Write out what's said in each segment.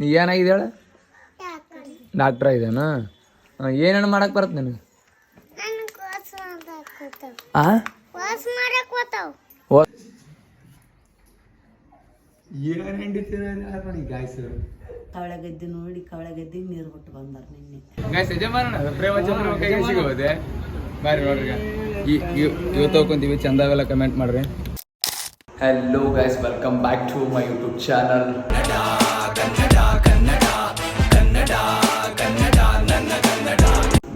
ನೀ ಏನಾಗಿದೆ ಹೇಳ? ಡಾಕ್ಟ್ರ ಇದೇನಾ? ಏನೇನು ಮಾಡಕ್ ಬರತ್ತೆ ನಿನಗೆ? ಕವಳಗದ್ದೆ ನೋಡಿ ಕವಳಗದ್ದೆ ನೀರು ಬಿಟ್ಟು ಬಂದಾರ ನಿನ್ನೆ. ಬಾರಿ ನೋಡ್ರಿ, ಇವತ್ತು ಹೋಗ್ಕೊಂತೀವಿ. ಚಂದಾವೆಲ್ಲ ಕಮೆಂಟ್ ಮಾಡ್ರಿ. Hello guys, welcome back to my YouTube channel.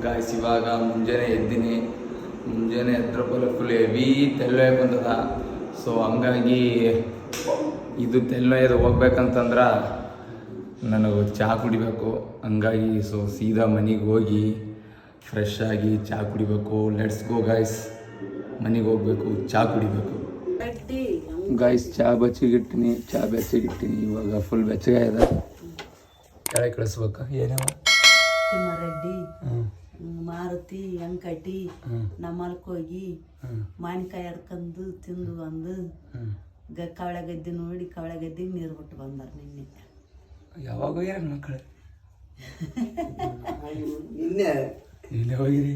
Guys ಇವಾಗ ಮುಂಜಾನೆ ಎದ್ದೀನಿ. ಮುಂಜಾನೆ ಎದ್ರಪ್ಪಲ್ಲ ಫುಲ್ ಹೆವಿ ತೆಲ್ಲೊಯ್ಯ ಬಂದದ. ಸೊ ಹಂಗಾಗಿ ಇದು ತೆಲ್ಲೊಯ್ಯದು ಹೋಗ್ಬೇಕಂತಂದ್ರೆ ನನಗೆ ಚಹಾ ಕುಡಿಬೇಕು. ಹಂಗಾಗಿ ಸೊ ಸೀದಾ ಮನೆಗೆ ಹೋಗಿ ಫ್ರೆಶ್ ಆಗಿ ಚಹಾ ಕುಡಿಬೇಕು. ಲೆಟ್ಸ್ ಗೋ ಗೈಸ್, ಮನೆಗೆ ಹೋಗ್ಬೇಕು, ಚಹಾ ಕುಡಿಬೇಕು. ಗೈಸ್ ಚಹಾ ಬೆಚ್ಚಗಿಟ್ಟಿನಿ. ಇವಾಗ ಫುಲ್ ಬೆಚ್ಚಗಾಯದ. ಕೆಳಗೆ ಕಳಿಸ್ಬೇಕು. ಏನವ ತಿಮ್ಮಾರೆಡ್ಡಿ, ಮಾರುತಿ, ಅಂಕಟಿ ನಮ್ಮಲ್ಕ್ ಹೋಗಿ ಮಾವಿನಕಾಯಿ ಹರ್ಕೊಂಡು ತಿಂದು ಬಂದು ಕವಳಗದ್ದೆ ನೋಡಿ ಕವಳಗದ್ದೆ ನೀರು ಬಿಟ್ಟು ಬಂದಾರ ನಿನ್ನೆ. ಯಾವಾಗ ಹೋಗ್ಯಾರ ಮಕ್ಕಳು? ನಿನ್ನೆ ಹೋಗಿರಿ.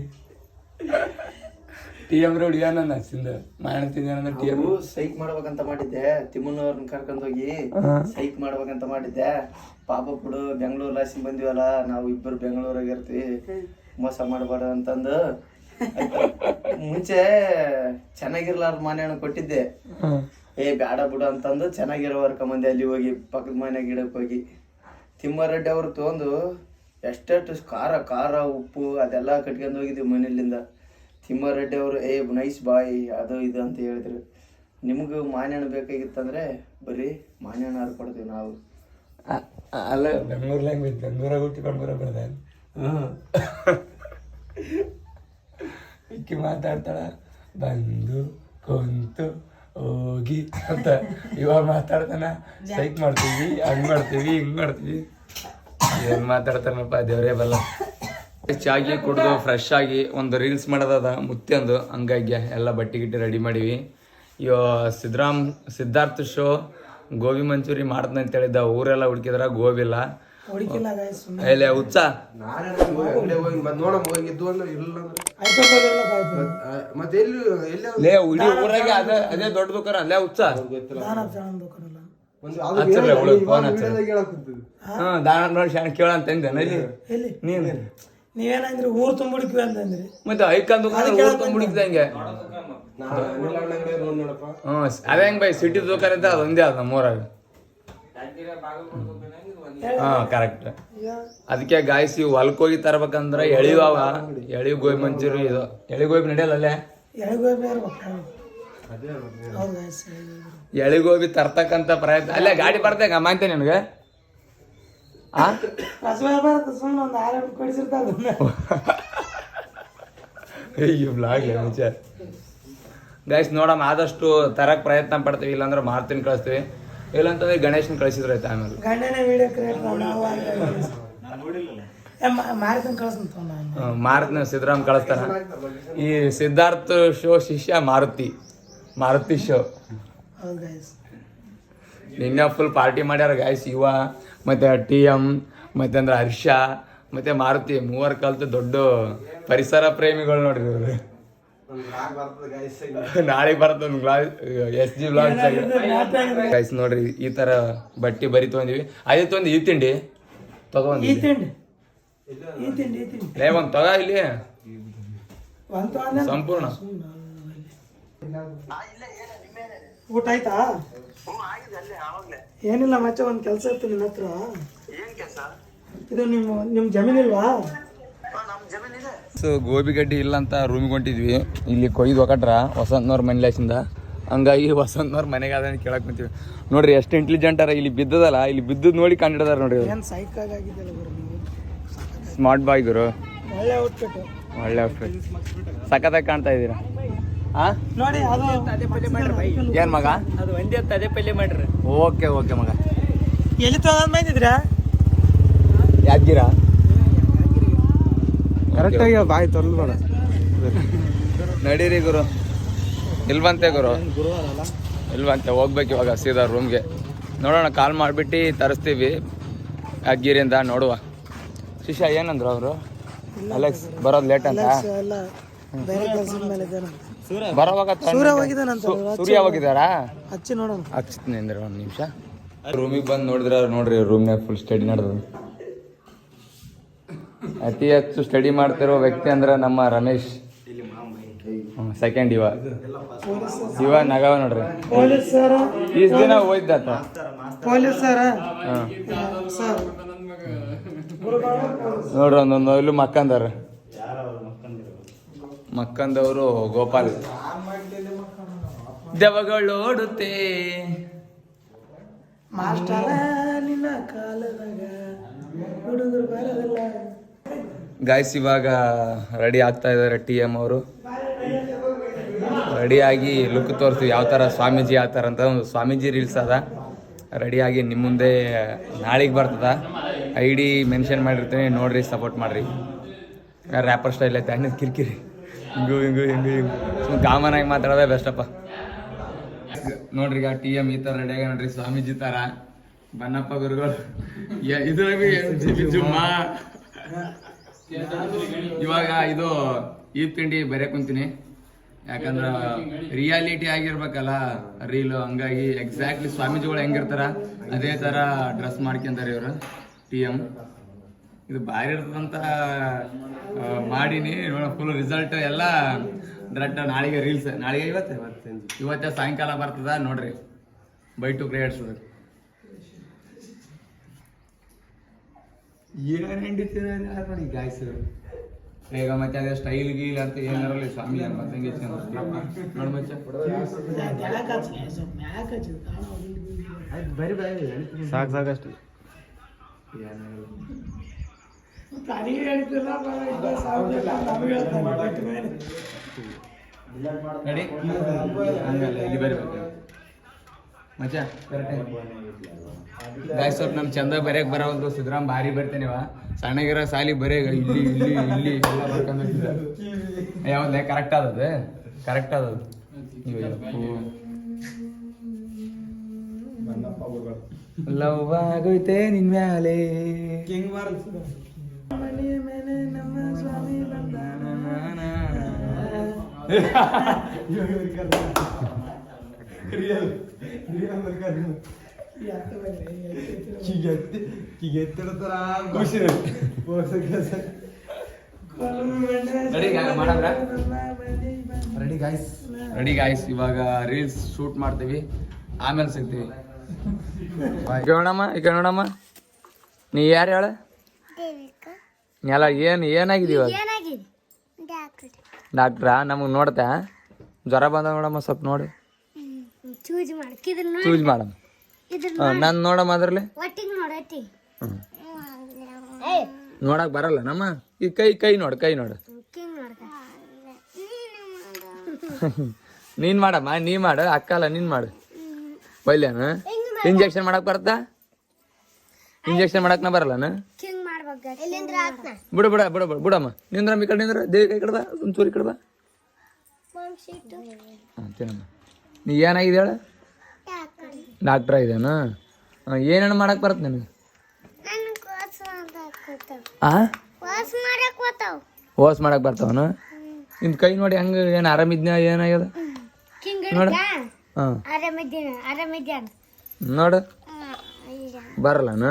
ಟಿ ಎಮ್ ರೋಡ್ ಏನ ಸಿಂದ ಮಾಡ್ತಿದ್ದ ಟಿ ಎಮ್ ಸೈಕ್ ಮಾಡ್ಬೇಕಂತ ಮಾಡಿದ್ದೆ. ತಿಮ್ಮನವ್ರನ್ನ ಕರ್ಕೊಂಡ್ ಹೋಗಿ ಸೈಕ್ ಮಾಡ್ಬೇಕಂತ ಮಾಡಿದ್ದೆ. ಪಾಪ ಬಿಡು, ಬೆಂಗಳೂರು ರಾಸಿ ಬಂದಿವಲ್ಲ ನಾವು, ಇಬ್ಬರು ಬೆಂಗಳೂರಾಗ ಇರ್ತೀವಿ, ಮೋಸ ಮಾಡಬಾರ್ದು ಅಂತಂದು ಮುಂಚೆ ಚೆನ್ನಾಗಿರ್ಲಾರ್ದ ಮನೆಯನ್ನು ಕೊಟ್ಟಿದ್ದೆ. ಬ್ಯಾಡ ಬಿಡು ಅಂತಂದು ಚೆನ್ನಾಗಿರೋ ಮಂದಿ ಅಲ್ಲಿ ಹೋಗಿ ಪಕ್ಕದ ಮನೆಯಾಗ ಇಡಕ್ ಹೋಗಿ ತಿಮ್ಮಾರೆಡ್ಡಿ ಅವ್ರು ತೊಗೊಂಡು ಎಷ್ಟೆಷ್ಟು ಖಾರ ಉಪ್ಪು ಅದೆಲ್ಲ ಕಟ್ಕೊಂಡು ಹೋಗಿದ್ದೀವಿ ಮನೆಯಲ್ಲಿಂದ. ತಿಮ್ಮಾರೆಡ್ಡಿ ಅವರು ನೈಸ್ ಬಾಯ್ ಅದು ಇದು ಅಂತ ಹೇಳಿದ್ರು. ನಿಮ್ಗೆ ಮಾನ್ಯಣ್ಣ ಬೇಕಾಗಿತ್ತಂದ್ರೆ ಬರೀ ಮಾನ್ಯಣ್ಣ ಹರ್ಕೊಡ್ತೀವಿ ನಾವು. ಅಲ್ಲ, ಬೆಂಗಳೂರು ಲ್ಯಾಂಗ್ವೇಜ್, ಬೆಂಗಳೂರಾಗ ಹುಟ್ಟಿಕೊಂಡು ಬರೋದ. ಇಕ್ಕಿ ಮಾತಾಡ್ತಾಳ, ಬಂದು ಕುಂತು ಹೋಗಿ ಅಂತ. ಇವಾಗ ಮಾತಾಡ್ತಾನ, ಸೈಕ್ ಮಾಡ್ತೀವಿ, ಹಂಗ್ ಮಾಡ್ತೀವಿ, ಹಿಂಗ್ ಮಾಡ್ತೀವಿ. ಏನ್ ಮಾತಾಡ್ತಾರಪ್ಪ ದೇವ್ರೇ ಬಲ್ಲ. ಚಾಗಿ ಕುಡ್ದು ಫ್ರೆಶ್ ಆಗಿ ಒಂದು ರೀಲ್ಸ್ ಮಾಡೋದದ ಮುತ್ತೆಂದು. ಹಂಗಾಗಿ ಎಲ್ಲ ಬಟ್ಟೆ ಗಿಟ್ಟಿ ರೆಡಿ ಮಾಡೀವಿ. ಸಿದ್ಧಾರ್ಥ ಶೋ ಗೋಬಿ ಮಂಚೂರಿ ಮಾಡ್ತಾನೆ ಅಂತ ಹೇಳಿದ್ದ. ಊರೆಲ್ಲ ಹುಡುಕಿದ್ರ ಗೋಬಿ ಇಲ್ಲ. ಹುಚ್ಚ ಊರಾಗೆ ಅದೇ ದೊಡ್ಡ ದುಕಾನ ಅಲ್ಲೇ ಹುಚ್ಚ. ದಾನ ನೋಡಿ ಶಾಣ ಕೇಳ ಅಂತಂದೆ ನೀನು. ನೀವೇನಂದ್ರಿ ಊರ್ ತುಂಬಿಡ್ತೀವಿ ಅಂತಂದ್ರಿ. ಮತ್ತೆ ಐಕನ್ ದುಕಾನ ಊರ್ ತುಂಬಿಡ್ತಿದಂಗೆ. ಅದೇ ಹೆಂಗ್ ಬೈ ಸಿಟಿ ದುಕಾನ ಇದ್ದ ಅದು ಒಂದೇ ಅದ ನಮ್ಮೂರಾಗ. ಕರೆಕ್ಟ್. ಅದಕ್ಕೆ ಗಾಯ್ಸ್ ಇವು ಹೊಲ್ಕ್ ಹೋಗಿ ತರ್ಬೇಕಂದ್ರ ಎಳಿ ಗೋಬಿ ಮಂಚೂರಿ. ಇದು ಎಳಿ ಗೋಬಿ ನಡೆಯಲ್ಲ ಅಲ್ಲೇ. ಎಳಿ ಗೋಬಿ ತರ್ತಕ್ಕಂತ ಪ್ರಯತ್ನ ಅಲ್ಲೇ ಗಾಡಿ ಬರ್ತೇಗ ಮಾಂತೆ ನಿನ್ಗೆ. ಗೈಸ್ ನೋಡಮ್ಮ, ಆದಷ್ಟು ತರಕ್ ಪ್ರಯತ್ನ ಪಡ್ತೀವಿ. ಇಲ್ಲಾಂದ್ರೆ ಮಾರ್ತಿನ ಕಳಿಸ್ತೀವಿ, ಇಲ್ಲಾಂತಂದ್ರೆ ಗಣೇಶನ್ ಕಳಿಸಿದ್ರೆ ಆಯ್ತು. ಆಮೇಲೆ ಮಾರುತಿನ ಸಿದ್ದರಾಮ್ ಕಳಿಸ್ತಾನ. ಈ ಸಿದ್ಧಾರ್ಥ ಶೋ ಶಿಷ್ಯ ಮಾರುತಿ ಶೋ. ನಿನ್ನೆ ಫುಲ್ ಪಾರ್ಟಿ ಮಾಡ್ಯಾರ ಗಾಯ್ಸ್. ಇವ ಮತ್ತೆ ಟಿ ಎಮ್ ಮತ್ತೆ ಅಂದ್ರೆ ಹರ್ಷ ಮತ್ತೆ ಮಾರುತಿ ಮೂವರು ಕಲ್ತು ದೊಡ್ಡ ಪರಿಸರ ಪ್ರೇಮಿಗಳು ನೋಡ್ರಿ ಇವ್ರು. ನಾಳೆಗೆ ಬರ್ತದ SG ಬ್ಲಾಗ್ಸ್ ಗೈಸ್. ನೋಡ್ರಿ ಈ ತರ ಬಟ್ಟಿ ಬರಿ ತೊಗೊಂಡಿವಿ. ಅದೇ ತೊಂದು ಈ ತಿಂಡಿ ತಗೊಂಡಿ ಒಂದ್ ತಗ ಇಲ್ಲಿ ಸಂಪೂರ್ಣ. ಊಟ ಆಯ್ತಾ? ಏನಿಲ್ಲ ಮಚ್ಚ, ಒಂದ್ ಕೆಲ್ಸ ಇತ್ತು ನಿನ್ನ ಹತ್ರ. ಇದು ನಿಮ್ ಜಮೀನಿಲ್ವಾ? ಸೊ ಗೋಬಿ ಗಡ್ಡಿ ಇಲ್ಲ ಅಂತ ರೂಮಿಗೆ ಹೊಂಟಿದ್ವಿ. ಇಲ್ಲಿ ಕೊಯ್ದು ಒಕಟ್ರ ವಸಂತನವ್ರ ಮನೆಲಾಸಿಂದ. ಹಂಗಾಗಿ ವಸಂತನವ್ರ ಮನೆಗೆ ಅದನ್ನ ಕೇಳಕ್ ಕುಂತೀವಿ. ನೋಡ್ರಿ ಎಷ್ಟು ಇಂಟೆಲಿಜೆಂಟ್ ಅರ. ಇಲ್ಲಿ ಬಿದ್ದದಲ್ಲ, ಇಲ್ಲಿ ಬಿದ್ದದ್ ನೋಡಿ ಕಂಡಿಡ್ದಾರ ನೋಡ್ರಿ. ಸ್ಮಾರ್ಟ್ ಬಾಯ್ ಗುರು. ಒಳ್ಳೆ ಔಟ್ಫಿಟ್ ಸಖತ್ತಾಗಿ ಕಾಣ್ತಾ ಇದ್ದೀರಾ. ನೋಡಿ ಏನ್ ಮಗ? ಅದು ಒಂದೇ ಅದೇ ಪಲ್ಯ ಮಾಡ್ರಿ. ಓಕೆ ಮಗ. ಎಲ್ಲಿ ತಗೊಂಡ್ ಬಂದಿದ್ರಾ? ಯಾದಗಿರ. ಕರೆಕ್ಟಾಗಿ ಬಾಯಿ ತೊರ್ಲ್ಬೇಡ. ನಡೀರಿ ಗುರು. ಇಲ್ವಂತೆ ಗುರು, ಇಲ್ವಂತೆ. ಹೋಗ್ಬೇಕು ಇವಾಗ ಸೀದಾ ರೂಮ್ಗೆ. ನೋಡೋಣ, ಕಾಲ್ ಮಾಡಿಬಿಟ್ಟು ತರಿಸ್ತೀವಿ. ಅಗ್ಗಿರಿಂದ ನೋಡುವ. ಶಿಷ್ಯ ಏನಂದ್ರು ಅವರು? ಅಲೆಕ್ಸ್ ಬರೋದು ಲೇಟ್ ಅಂತ. ಎಲ್ಲ ಬೇರೆ ಕೆಲಸದ ಮೇಲೆ ಇದ್ದಾನೆ. ಬರೋವಾಗ ಸೂರ್ಯ ಹೋಗಿದ್ದಾನಂತ. ಸೂರ್ಯ ಹೋಗಿದ್ದಾರಾ? ಹಚ್ಚಿ ನೋಡೋಣ. ಹಚ್ತೀನಿ ಅಂದ್ರೆ ಒಂದು ನಿಮಿಷ. ರೂಮಿಗೆ ಬಂದು ನೋಡ್ರಿ ರೂಮ್ನಾಗ ಫುಲ್ ಸ್ಟಡಿ ನಡೆದು. ಅತಿ ಹೆಚ್ಚು ಸ್ಟಡಿ ಮಾಡ್ತಿರೋ ವ್ಯಕ್ತಿ ಅಂದ್ರೆ ನಮ್ಮ ರಮೇಶ್. ಸೆಕೆಂಡ್ ಇವ ನಗವ ನೋಡ್ರಿ. ಪೊಲೀಸ್ ಸರ್ ಈಸ್ ದಿನ ಹೋಯ್ದಾತ. ಪೊಲೀಸ್ ಸರ್ ಸರ್ ನೋಡ್ರಿ ಒಂದೊಂದು ಇಲ್ಲೂ ಮಕ್ಕಂದವರು ಗೋಪಾಲ್. ದೆವ್ವಗಳು ಓಡುತ್ತೆ ಮಾಸ್ಟರ ನಿನ್ನ ಕಾಲದಾಗ ಹುಡುಗರು ಬರೋದಿಲ್ಲ. ಗಾಯ್ಸ್ ಇವಾಗ ರೆಡಿ ಆಗ್ತಾ ಇದ್ದಾರೆ TM ಅವರು. ರೆಡಿಯಾಗಿ ಲುಕ್ ತೋರಿಸ್ತೀವಿ ಯಾವ ಥರ ಸ್ವಾಮೀಜಿ ಯಾವ ಥರ ಅಂತ. ಒಂದು ಸ್ವಾಮೀಜಿ ರೀಲ್ಸ್ ಅದ ರೆಡಿಯಾಗಿ ನಿಮ್ಮ ಮುಂದೆ ನಾಳೆಗೆ ಬರ್ತದ. ID ಮೆನ್ಷನ್ ಮಾಡಿರ್ತೀನಿ, ನೋಡ್ರಿ, ಸಪೋರ್ಟ್ ಮಾಡಿರಿ. ರ್ಯಾಪರ್ ಸ್ಟೈಲ್ ಐತೆ ಅಣ್ಣ ಕಿರಿಕಿರಿ ಹಿಂಗೂ ಸುಮ್ಮನೆ ಕಾಮನ್ ಆಗಿ ಮಾತಾಡೋದೇ ಬೆಸ್ಟಪ್ಪ. ನೋಡ್ರಿ ಈಗ TM ಈ ಥರ ರೆಡಿಯಾಗ ನೋಡ್ರಿ, ಸ್ವಾಮೀಜಿ ಥರ. ಬನ್ನಪ್ಪ ಗುರುಗಳು ಇವಾಗ ಇದು ಈ ತಿಂಡಿ ಬರೆ ಕುಂತೀನಿ, ಯಾಕಂದ್ರೆ ರಿಯಾಲಿಟಿ ಆಗಿರ್ಬೇಕಲ್ಲ ರೀಲು. ಹಂಗಾಗಿ ಎಕ್ಸಾಕ್ಟ್ಲಿ ಸ್ವಾಮೀಜಿಗಳು ಹೆಂಗಿರ್ತಾರ ಅದೇ ಥರ ಡ್ರೆಸ್ ಮಾಡ್ಕೊಂತಾರೆ ಇವರು TM. ಇದು ಭಾರಿ ಇರ್ತದಂತ ಮಾಡೀನಿ. ಫುಲ್ ರಿಸಲ್ಟ್ ಎಲ್ಲ ಡೈರೆಕ್ಟ್ ನಾಳೆಗೆ ರೀಲ್ಸ್. ನಾಳೆಗೆ ಇವತ್ತೇ ಸಾಯಂಕಾಲ ಬರ್ತದ ನೋಡ್ರಿ. ಬೈ ಟು ಕ್ರಿಯೇಟ್ಸ್ ಏನ್ ಹಿಂಡಿತೀನಿ ನೋಡಿ ಗಾಯ್ಸ್. ಈಗ ಮತ್ತೆ ಅದೇ ಸ್ಟೈಲ್ ಗೀಲ್ ಅಂತ ಏನಾರಲ್ಲ ಸ್ವಾಮಿ ಮತ್ತಂಗೆ ನೋಡಿ ಮಚ್ಚ ಸಾಕಷ್ಟು ರೆಡಿ ಹಂಗಲ್ಲ ಇಲ್ಲಿ ಬರಬೇಕು ಮಚ್ಚ ಗಾಯ್ಸ್. ಸ್ವಲ್ಪ ನಮ್ ಚಂದ ಬರೆಯಕ್ ಬರೋದು ಸಿದ್ದರಾಮ್ ಭಾರಿ ಬರ್ತೇನೆವ. ಸಣ್ಣಗಿರೋ ಸಾಲಿ ಬರೇ ಇಲ್ಲಿ ಇಲ್ಲಿ ಇಲ್ಲಿ ಎಲ್ಲ ಬರ್ಕೊಂಡು ಯಾವ್ದೇ ಕರೆಕ್ಟ್ ಆದದು ಲವ್ ಆಗೋಯ್ತೆ ನಿನ್ ಮ್ಯಾಲೆ ಮನೆಯ ಮೇಲೆ ನಮ್ಮ ಸ್ವಾಮಿ ರೆಡಿ ಗಾಯ್ಸ್. ಇವಾಗ ರೀಲ್ಸ್ ಶೂಟ್ ಮಾಡ್ತೀವಿ, ಆಮೇಲೆ ಸಿಗ್ತೀವಿ. ಈಗ ನೋಡಮ್ಮ ನೀ ಯಾರು ಹೇಳ ಎಲ್ಲ ಏನಾಗಿದೀವ? ಡಾಕ್ಟ್ರಾ? ನಮಗ್ ನೋಡ್ತಾ ಜ್ವರ ಬಂದ ನೋಡಮ್ಮ, ಸ್ವಲ್ಪ ನೋಡಿ ಚೂಸ್ ಮಾಡಮ್ಮ. ನಾನು ನೋಡಮ್ಮ ಅದ್ರಲ್ಲಿ ನೋಡಕ್ ಬರಲ್ಲ ನಮ್ಮ. ಈ ಕೈ ನೋಡು ನೀನ್ ಮಾಡಮ್ಮ, ನೀ ಮಾಡು. ಅಕ್ಕಲ್ಲ ನೀನ್ ಮಾಡು. ಬೈಲೇನ ಇಂಜೆಕ್ಷನ್ ಮಾಡಕ್ ಬರತ್ತಾ? ಇಂಜೆಕ್ಷನ್ ಮಾಡಕ್ನ ಬರಲ್ಲನ? ಬಿಡಮ್ಮ. ನಿಂದ್ರಮ್ಮ ಈ ಕಡೆ ನಿಂದ್ರ. ದೇವಿ ಕೈ ಕಡೆ ಬಾ, ಒಂಚೂರಿ ಕಡೆ ಬಾ. ತಿನ್ನಮ್ಮ. ನೀ ಏನಾಗಿದೆ ಹೇಳ? ಡಾಕ್ಟ್ರ ಇದೇನ? ಏನೇನು ಮಾಡಕ್ ಬರತ್ ನಿನಗೆ? ವಾಸ್ ಮಾಡಕ್ ಬರ್ತಾವನ? ನಿನ್ ಕೈ ನೋಡಿ ಹಂಗ. ಏನ್ ಆರಾಮಿದ್ನ? ಏನಾಗ್ಯದ ನೋಡ. ನೋಡು ಬರಲ್ಲನ?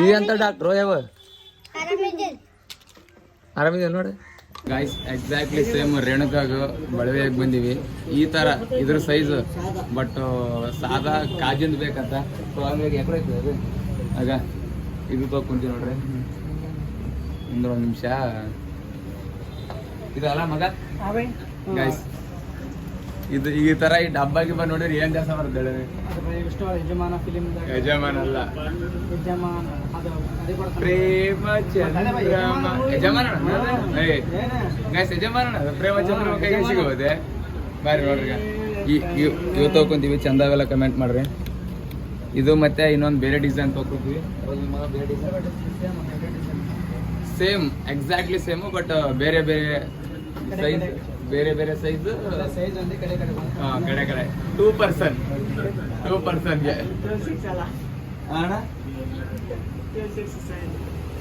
ಇದಂತ ಡಾಕ್ಟ್ರು ಯಾವ ಆರಾಮಿದೆ ನೋಡಿ ಗಾಯ್ಸ್. ಎಕ್ಸಾಕ್ಟ್ಲಿ ಸೇಮ್ ರೇಣುಕಾಗ ಬಳವೆಯಾಗಿ ಬಂದೀವಿ. ಈ ಥರ ಇದ್ರ ಸೈಜ್, ಬಟ್ ಸಾದಾ ಕಾಜಿಂದ ಬೇಕಂತ. ಸೊ ಹಂಗಾಗಿ ಎಕಡೆ ಅದು ಆಗ ಇದು ತೊಗೊಂತೀವಿ ನೋಡ್ರಿ. ಒಂದು ನಿಮಿಷ ಇದಲ್ಲ ಮಗ ಗಾಯ್ಸ್. ಇದು ಈ ಥರ ಈ ಡಬ್ಬ ಗಿಬ್ಬ ನೋಡಿರಿ ಏನ್ ಜಾಸ್ತಿ ಬರ್ತೇಳಿ. ಯಜಮಾನ ಅಲ್ಲ, ಪ್ರೇಮ ಚಂದ್ರಮ. ಯಜಮಾನ ಗಾಯ್ಸ್, ಯಜಮಾನ ಪ್ರೇಮ ಚಂದ್ರಮ ಕೈಗೆ ಸಿಗೋದೆ ಬಾರಿ ನೋಡ್ರಿ. ಇವ್ ತೊಗೊಂತೀವಿ, ಚಂದಾವೆಲ್ಲ ಕಮೆಂಟ್ ಮಾಡ್ರಿ. ಇದು ಮತ್ತೆ ಇನ್ನೊಂದು ಬೇರೆ ಡಿಸೈನ್ ತೊಗೊಂತೀವಿ. ಸೇಮ್ ಎಕ್ಸಾಕ್ಟ್ಲಿ ಸೇಮು, ಬಟ್ ಬೇರೆ ಬೇರೆ ಸೈಜ್. ಬೇರೆ ಸೈಜ್ ಕಡೆ 2%ಗೆ ಅಣ್ಣ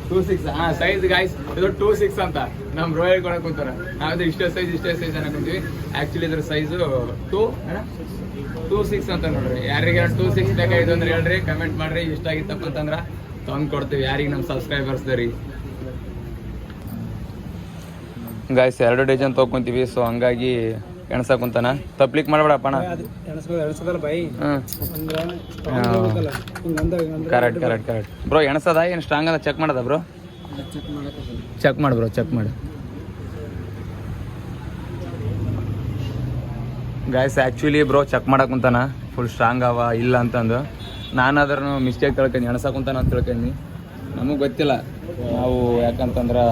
2.6 ಹಾಂ ಸೈಜ್ ಗಾಯ್ಸ್, ಇದು 2.6 ಅಂತ ನಮ್ಮ ಬ್ರೋ ಹೇಳ್ಕೊಳಕ್ ಕುಂತಾರ. ನಾವದು ಇಷ್ಟೇ ಸೈಜ್ ಅನ್ಕೊಂತೀವಿ. ಆ್ಯಕ್ಚುಲಿ ಇದ್ರ ಸೈಜು 2.6 ಅಂತ ನೋಡ್ರಿ. ಯಾರಿಗೆ 2.6 ಬೇಕಾಗಿತ್ತು ಅಂದ್ರೆ ಹೇಳ್ರಿ, ಕಮೆಂಟ್ ಮಾಡ್ರಿ. ಇಷ್ಟ ಆಗಿತ್ತಪ್ಪ ಅಂತಂದ್ರೆ ತಂದು ಕೊಡ್ತೀವಿ. ಯಾರಿಗೆ ನಮ್ಮ ಸಬ್ಸ್ಕ್ರೈಬರ್ಸ್ ರೀ ಗಾಯ್ಸ್. 2 ಡಜನ್ ತೊಗೊಂತೀವಿ. ಸೊ ಹಂಗಾಗಿ ಎಣಸಕ್ ಕುಂತಾನ. ತಪ್ಲಿಕ್ ಮಾಡಬೇಡಪ್ಪ ಅಣ್ಣ. Correct bro. ಎಣಸದ ಏನು ಸ್ಟ್ರಾಂಗ್ ಅದ ಚೆಕ್ ಮಾಡದ ಬ್ರೋ? ಚೆಕ್ ಮಾಡಿ ಬ್ರೋ, ಚೆಕ್ ಮಾಡಿ ಗಾಯ್ಸ್. ಆ್ಯಕ್ಚುಲಿ ಬ್ರೋ ಚೆಕ್ ಮಾಡಕ್ ಕುಂತಾನ ಫುಲ್ ಸ್ಟ್ರಾಂಗ್ ಅವ ಇಲ್ಲ ಅಂತಂದು. ನಾನು ಅದ್ರೂ ಮಿಸ್ಟೇಕ್ ತಿಳ್ಕೊಂಡು ಎಣಸಕ್ ಕುಂತಾನ ಅಂತ ತಿಳ್ಕೊಂಡು. ನಮಗೆ ಗೊತ್ತಿಲ್ಲ ನಾವು, ಯಾಕಂತಂದ್ರೆ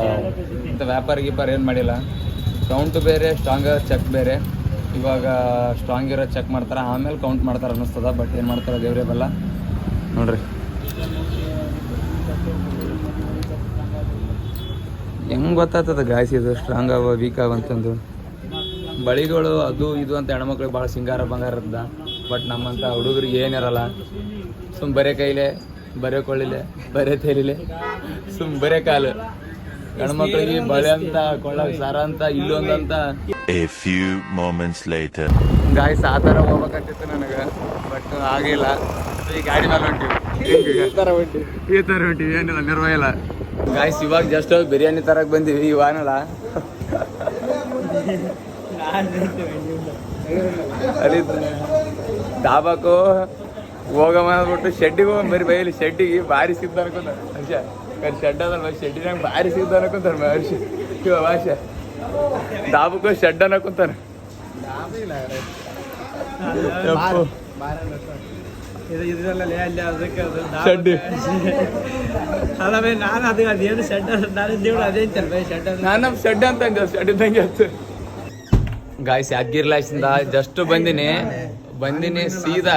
ಇಂಥ ವ್ಯಾಪಾರ ಏನು ಮಾಡಿಲ್ಲ. ಕೌಂಟ್ ಬೇರೆ, ಸ್ಟ್ರಾಂಗ್ ಚೆಕ್ ಬೇರೆ. ಇವಾಗ ಸ್ಟ್ರಾಂಗ್ ಇರೋ ಚೆಕ್ ಮಾಡ್ತಾರೆ, ಆಮೇಲೆ ಕೌಂಟ್ ಮಾಡ್ತಾರೆ ಅನ್ನಿಸ್ತದ. ಬಟ್ ಏನು ಮಾಡ್ತಾರೆ ದೇವ್ರೇ ಬಲ್ಲ ನೋಡ್ರಿ. ಹೆಂಗೆ ಗೊತ್ತಾಗ್ತದ ಗಾಯ್ಸ್ ಇದು ಸ್ಟ್ರಾಂಗ್ ಅವ ವೀಕ್ ಅವ ಅಂತಂದು. ಬಳಿಗಳು ಅದು ಇದು ಅಂತ ಹೆಣ್ಮಕ್ಳಿಗೆ ಭಾಳ ಸಿಂಗಾರ ಬಂಗಾರ ಇರ್ತದ. ಬಟ್ ನಮ್ಮಂಥ ಹುಡುಗರಿಗೆ ಏನಿರಲ್ಲ. ಬರೇ ಕೈಲೆ, ಬರೇ ಕೊಳ್ಳಿಲೆ, ಬರೇ ತೇಲಿಲೆ, ಬರೇ ಕಾಲು. ಹೆಣ್ಮಕ್ಳಿಗೆ ಬಳೆ ಅಂತ, ಕೊಳ್ಳಕ್ಕೆ ಸಾರ ಅಂತ, ಇಲ್ಲೊಂದಂತ. A few moments later. Guys ಆ ಥರ ಹೋಗ್ಬೇಕಂತಿತ್ತು ನನಗೆ, ಬಟ್ ಆಗಿಲ್ಲ. ಈ ಗಾಡಿ ಮೇಲೆ ಹೊಂಟಿವಿ, ಈ ಥರ ಹೊಂಟಿವಿ. ಏನಿಲ್ಲ, ನಿರ್ವಹ ಇಲ್ಲ ಗಾಯ್ಸ್. ಇವಾಗ ಜಸ್ಟ್ ಬಿರಿಯಾನಿ ತರಕ್ಕೆ ಬಂದೀವಿ. ಇವಾನಲ್ಲ ಅಲ್ಲಿ ದಾಬಾಕು ಹೋಗಮ್ಮ ಅಂದ್ಬಿಟ್ಟು ಶೆಡ್ಡಿಗೆ ಹೋಗಿ ಬರೀ ಬೈಲಿ. ಶೆಡ್ಡಿಗೆ ಭಾರಿ ಸಿಗ್ದ ಅನ್ಕೊಂತಾರೆ ಮನುಷ್ಯ. ಶೆಡ್ ಅದಲ್ಲ, ಶೆಡ್ಡಿನಾಗ ಭಾರಿ ಸಿಗ್ದ ಅನ್ಕೊಂತಾರೆ ಮನುಷ್ಯ. ಇವ ಭಾಷೆ ದಾಬಕ್ಕೂ ಶೆಡ್ ಅನ್ನಕೊಂತಾರೆ. ನಾನು ಶೆಡ್ ಅಂತ ಶೆಡ್ ಇದ್ದಂಗೆ ಆಯ್ತು ಗಾಯ್ಸ್. ಯಾದಗಿರ್ಲಾಸಿಂದ ಜಸ್ಟ್ ಬಂದಿನಿ ಸೀದಾ.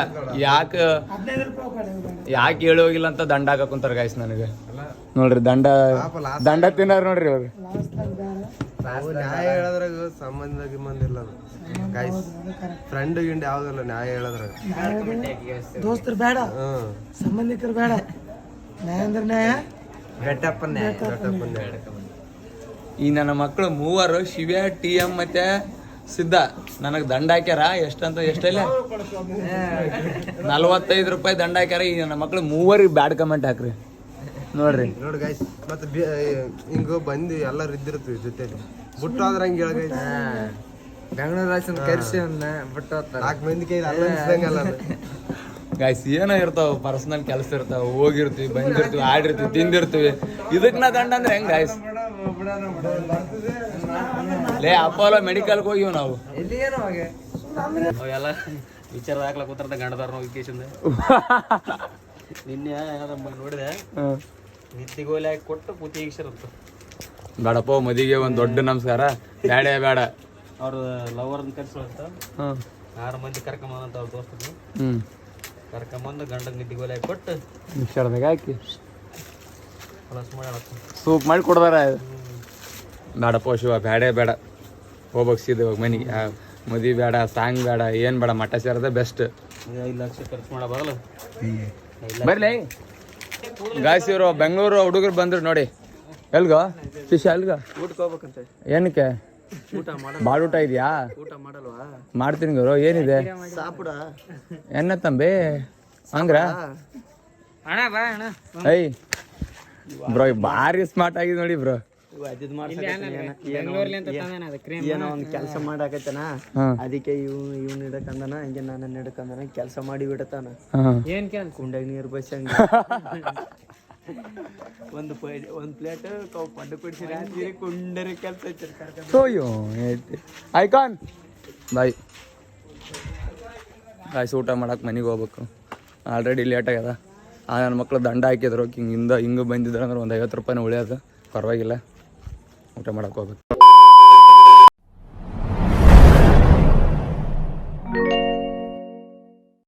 ಯಾಕೆ ಹೇಳಿ ಹೋಗಿಲ್ಲ ಅಂತ ದಂಡ ಹಾಕಕ್ ಕುಂತಾರ ಗಾಯ್ಸ್ ನನಗೆ. ನೋಡ್ರಿ ದಂಡ ತಿನ್ನಾರ ನೋಡ್ರಿ ಅವ್ರು. ನ್ಯಾಯ ಹೇಳೋದ್ರಾಗ ಸಂಬಂಧ ಇಲ್ಲ ಗಾಯ್ಸ್. ಫ್ರೆಂಡ್ ಗಿಂಡ್ ಯಾವ್ದಲ್ಲ ನ್ಯಾಯ ಹೇಳೋದ್ರಾಗ. ದೋಸ್ತರು ಬೇಡ, ಸಂಬಂಧಿಕರು ಬೇಡ. ನ್ಯಾಯ ಅಂದ್ರೆ ನ್ಯಾಯ, ಬೆಟ್ಟಪ್ಪನ ನ್ಯಾಯ. ಈ ನನ್ನ ಮಕ್ಕಳು ಮೂವರು ಶಿವ್ಯ, TM ಮತ್ತೆ ಸಿದ್ಧ ನನಗೆ ದಂಡ ಹಾಕ್ಯಾರ. ಎಷ್ಟಲ್ಲ 45 ರೂಪಾಯಿ ದಂಡ ಹಾಕ್ಯಾರ. ಈ ನನ್ನ ಮಕ್ಳು ಮೂವರಿಗೆ ಬ್ಯಾಡ್ ಕಮೆಂಟ್ ಹಾಕ್ರಿ ನೋಡ್ರಿ. ನೋಡಿ ಗಾಯ್ಸ್, ಮತ್ತೆ ಹಿಂಗ ಬಂದು ಎಲ್ಲರೂ ಇದ್ದಿರ್ತೀವಿ ಜೊತೆಲಿ. ಬಿಟ್ಟು ಆದ್ರೆ ಹಂಗೆ ಹೇಳ ಗಾಯ್ಸ್. ಬೆಂಗಳೂರು ಕರ್ಸಿ ಬಿಟ್ಟು 4 ಮಂದಿ ಕೈ ಅಲ್ಲ ಗಾಯ್ಸ್. ಏನೋ ಇರ್ತಾವ, ಪರ್ಸನಲ್ ಕೆಲಸ ಇರ್ತಾವ, ಹೋಗಿರ್ತೀವಿ, ಬಂದಿರ್ತೀವಿ, ಆಡಿರ್ತೀವಿ, ತಿಂದಿರ್ತೀವಿ. ಇದಕ್ಕೆ ನಾ ದಂಡ ಅಂದ್ರೆ ಹೆಂಗ್ ಗಾಯ್ಸ್? ಲೇ ಅಪೋಲೋ ಮೆಡಿಕಲ್ಗೆ ಹೋಗಿವ್ ನಾವು. ಎಲ್ಲ ವಿಚಾರ ಹಾಕ್ಲಕ್ ಕೂತಾರ ಗಂಡದಾರ ನೋಡಿಕೆಶನ್. ನಿನ್ನೆ ನೋಡಿದೆ, ನಿತ್ತಿಗೋಲಿ ಹಾಕಿ ಕೊಟ್ಟು ಪೂತಿಗಿಸಿರಂತ. ಬೇಡಪ್ಪ, ಮದಿಗೆ ಒಂದ್ ದೊಡ್ಡ ನಮಸ್ಕಾರ ಬೇಡ. ಅವ್ರ ಲವರ್ನ ಕರ್ಸೋಂತ 6 ಮಂದಿ ಕರ್ಕೊಂಬಂದಂತ ಅವ್ರ ದೋಸ್ತರು. ಕರ್ಕೊಂಬಂದು ಗಂಡನ ನಿತ್ತಿಗೋಲಿ ಹಾಕಿ ಕೊಟ್ಟು ಮಿಕ್ಸರ್ದಾಗ ಹಾಕಿ ಹೊಲಸು ಮಾಡಿ ಸೂಪ್ ಮಾಡಿ ಕೊಡ್ದಾರ. ಬೇಡಪ್ಪ ಶಿವ, ಬೇಡ ಹೋಗ್ಬೇಕು ಸೀದ ಇವಾಗ ಮನೆಗೆ. ಮದುವೆ ಬೇಡ, ಸಾಂಗ್ ಬೇಡ, ಏನು ಬೇಡ, ಮಠ ಸೇರದ ಬೆಸ್ಟ್. 5 ಲಕ್ಷ ಖರ್ಚು ಮಾಡೋ ಬದಲು ಬರ್ಲಿ ಗಾಯ್ಸ್. ಇವರು ಬೆಂಗಳೂರು ಹುಡುಗರು ಬಂದ್ರು ನೋಡಿ. ಎಲ್ಗೋ ಶಿಷ್ಯ ಎಲ್ಗ ಊಟಕ್ಕೆ ಹೋಗ್ಬೇಕಂತ. ಏನಕ್ಕೆ? ಬಾಳ ಊಟ ಇದೆಯಾ? ಊಟ ಮಾಡಲ್ವಾ? ಮಾಡ್ತೀನಿ ಗುರು. ಏನಿದೆ ಸಾಪುಡ ಎನ್ನ ತಂಬಿ ಹಂಗ್ರ? ಐ ಬ್ರೋ ಭಾರಿ ಸ್ಮಾರ್ಟ್ ಆಗಿದೆ ನೋಡಿ ಬ್ರೋ. ಏನೋ ಒಂದು ಕೆಲಸ ಮಾಡಾಕತ್ತನ, ಅದಕ್ಕೆ ಇವ್ನ ಹಿಡಕಂದನ, ಹಂಗೆ ನಾನು ಹಿಡ್ಕಂದನ, ಕೆಲಸ ಮಾಡಿ ಬಿಡತಾನ. ಏನ್ ಕೆಲ್ಸ? ಕುಂಡಾಗ ನೀರು ಬಸ್ಸಂಗ ಒಂದು ಪ್ಲೇಟ್ ಪಡ್ಡು ಕೊಡಿಸಿ ರಾತ್ರಿ ಕುಂಡರಿ ಕೆಲಸ ಐಕಾನ್ ಬಾಯ್. ಗಾಯ್ಸ್ ಊಟ ಮಾಡಕ್ಕೆ ಮನೆಗೆ ಹೋಗ್ಬೇಕು. ಆಲ್ರೆಡಿ ಲೇಟ್ ಆಗ್ಯದ. ನನ್ನ ಮಕ್ಳು ದಂಡ ಹಾಕಿದ್ರು. ಹಿಂಗೆ ಬಂದಿದ್ರು ಅಂದ್ರೆ ಒಂದು 50 ರೂಪಾಯಿನ ಉಳಿಯೋದು, ಪರವಾಗಿಲ್ಲ. ಊಟ ಮಾಡಕ್ಕೆ ಹೋಗ್ಬೇಕು.